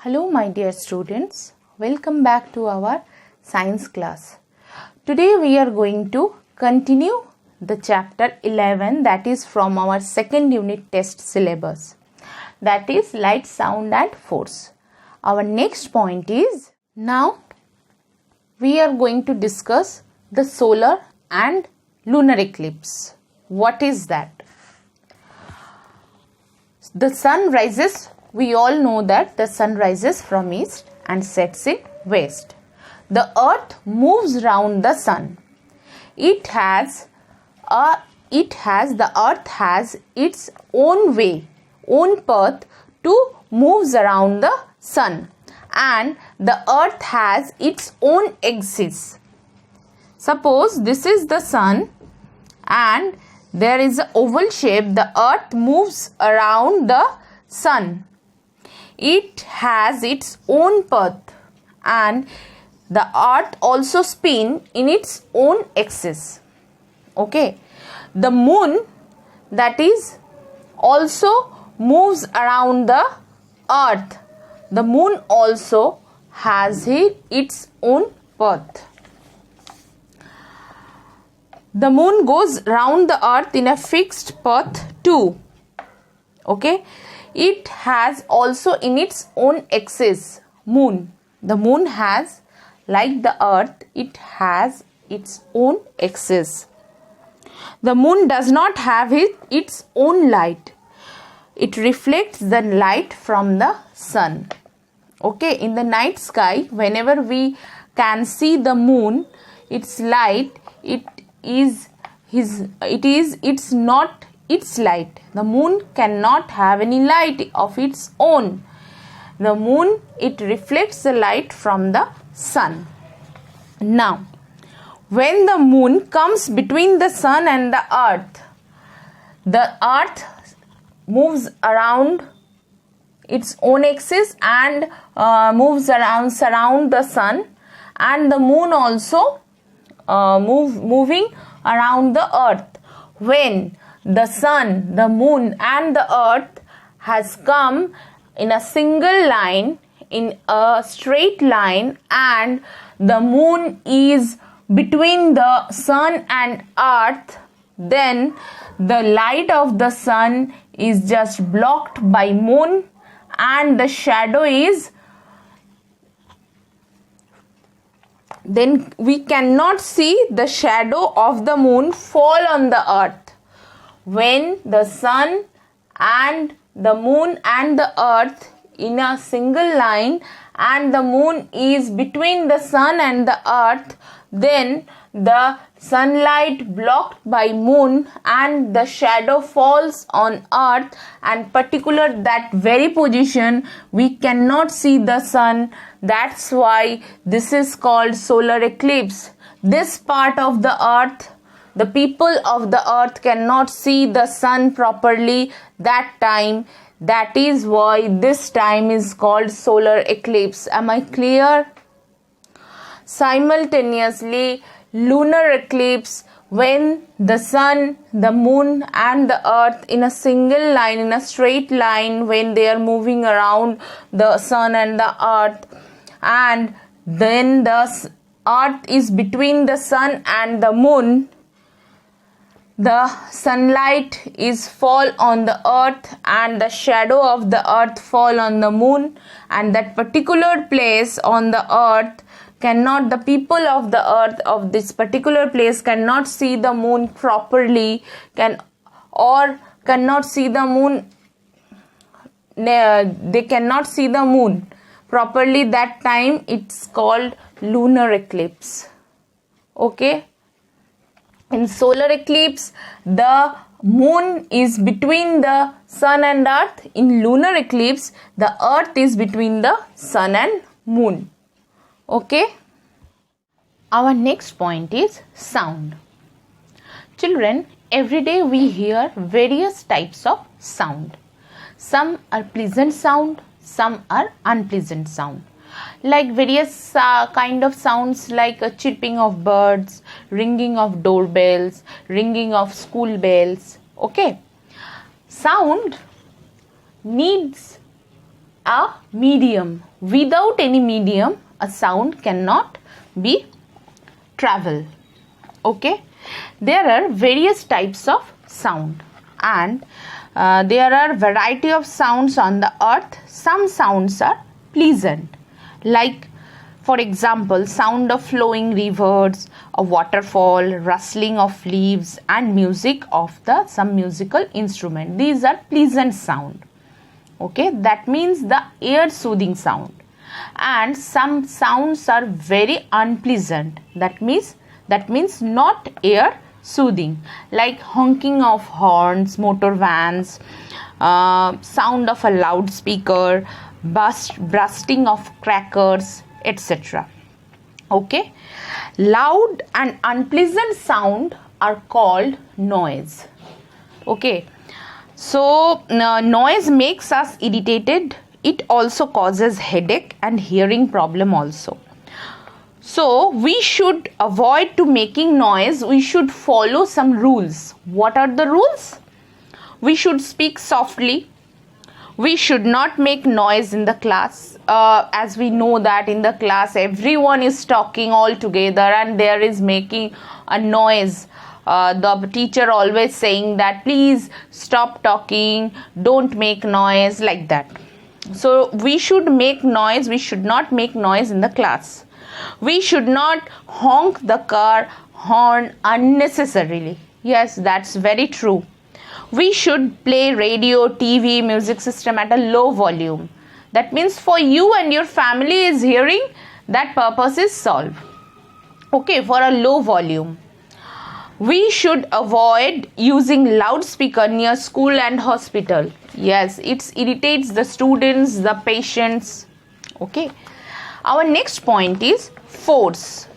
Hello my dear students, welcome back to our science class. Today we are going to continue the chapter 11, that is from our second unit test syllabus, that is light, sound and force. Our next point is, now we are going to discuss the solar and lunar eclipse. What is that? The sun rises, we all know that the sun rises from east and sets in west. The earth moves round the sun. The earth has its own way, own path to moves around the sun, and the earth has its own axis. Suppose this is the sun and there is an oval shape. The earth moves around the sun. It has its own path and the earth also spins in its own axis. Okay. The moon, that is, also moves around the earth. The moon also has its own path. The moon goes round the earth in a fixed path too. Okay. It has also in its own axis moon. The moon has, like the earth, it has its own axis. The moon does not have its own light. It reflects the light from the sun. Okay, in the night sky, whenever we can see the moon, its light, it's not its light. The moon cannot have any light of its own. The moon, it reflects the light from the sun. Now, when the moon comes between the sun and the earth moves around its own axis and moves around, surround the sun, and the moon also moving around the earth. When the sun, the moon and the earth has come in a single line, in a straight line, and the moon is between the sun and earth, then the light of the sun is just blocked by moon and the shadow is, then we cannot see the shadow of the moon fall on the earth. When the sun and the moon and the earth in a single line and the moon is between the sun and the earth, then the sunlight blocked by moon and the shadow falls on earth, and particular that very position we cannot see the sun. That's why this is called solar eclipse. This part of the earth, the people of the earth cannot see the sun properly that time. That is why this time is called solar eclipse. Am I clear? Simultaneously, lunar eclipse, when the sun, the moon and the earth in a single line, in a straight line, when they are moving around the sun and the earth, and then the earth is between the sun and the moon, the sunlight is fall on the earth and the shadow of the earth fall on the moon, and that particular place on the earth cannot, the people of the earth of this particular place cannot see the moon properly, cannot see the moon, they cannot see the moon properly. That time it's called lunar eclipse. Okay. In solar eclipse, the moon is between the sun and earth. In lunar eclipse, the earth is between the sun and moon. Okay. Our next point is sound. Children, every day we hear various types of sound. Some are pleasant sound, some are unpleasant sound. Like various kind of sounds, like a chirping of birds, ringing of doorbells, ringing of school bells. Okay. Sound needs a medium. Without any medium, a sound cannot be travel. Okay, there are various types of sound, and there are variety of sounds on the earth. Some sounds are pleasant, like for example, sound of flowing rivers, a waterfall, rustling of leaves, and music of some musical instrument. These are pleasant sound. Okay, that means the ear soothing sound. And some sounds are very unpleasant. That means not ear soothing, like honking of horns, motor vans, sound of a loudspeaker, bursting of crackers, etc. Okay, loud and unpleasant sound are called noise. Okay, so noise makes us irritated. It also causes headache and hearing problem also. So we should avoid to making noise. We should follow some rules. What are the rules? We should speak softly. We should not make noise in the class. As we know that in the class everyone is talking all together and there is making a noise. The teacher always saying that please stop talking, don't make noise, like that. So we should make noise. We should not make noise in the class. We should not honk the car horn unnecessarily. Yes, that's very true. We should play radio, TV, music system at a low volume. That means for you and your family is hearing, that purpose is solved. Okay, for a low volume. We should avoid using loudspeaker near school and hospital. Yes, it irritates the students, the patients. Okay. Our next point is force.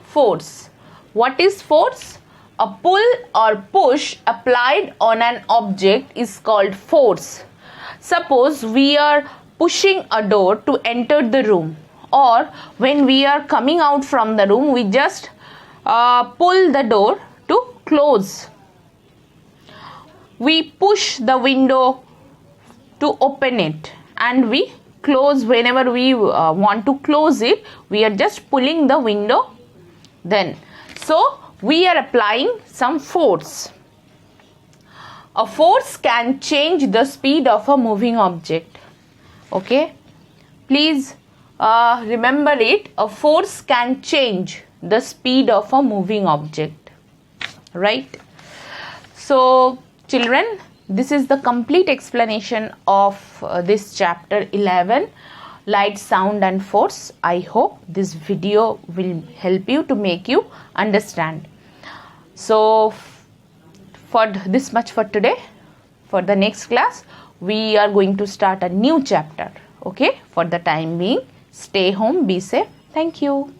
Force. What is force? A pull or push applied on an object is called force. Suppose we are pushing a door to enter the room, or when we are coming out from the room, we just pull the door to close. We push the window to open it, and we close whenever we want to close it. We are just pulling the window. Then, so we are applying some force. A force can change the speed of a moving object. Okay, please remember it. A force can change the speed of a moving object, right? So children, this is the complete explanation of this chapter 11, light, sound and force. I hope this video will help you to make you understand. So for this much for today. For the next class we are going to start a new chapter. Okay, for the time being, stay home, be safe. Thank you.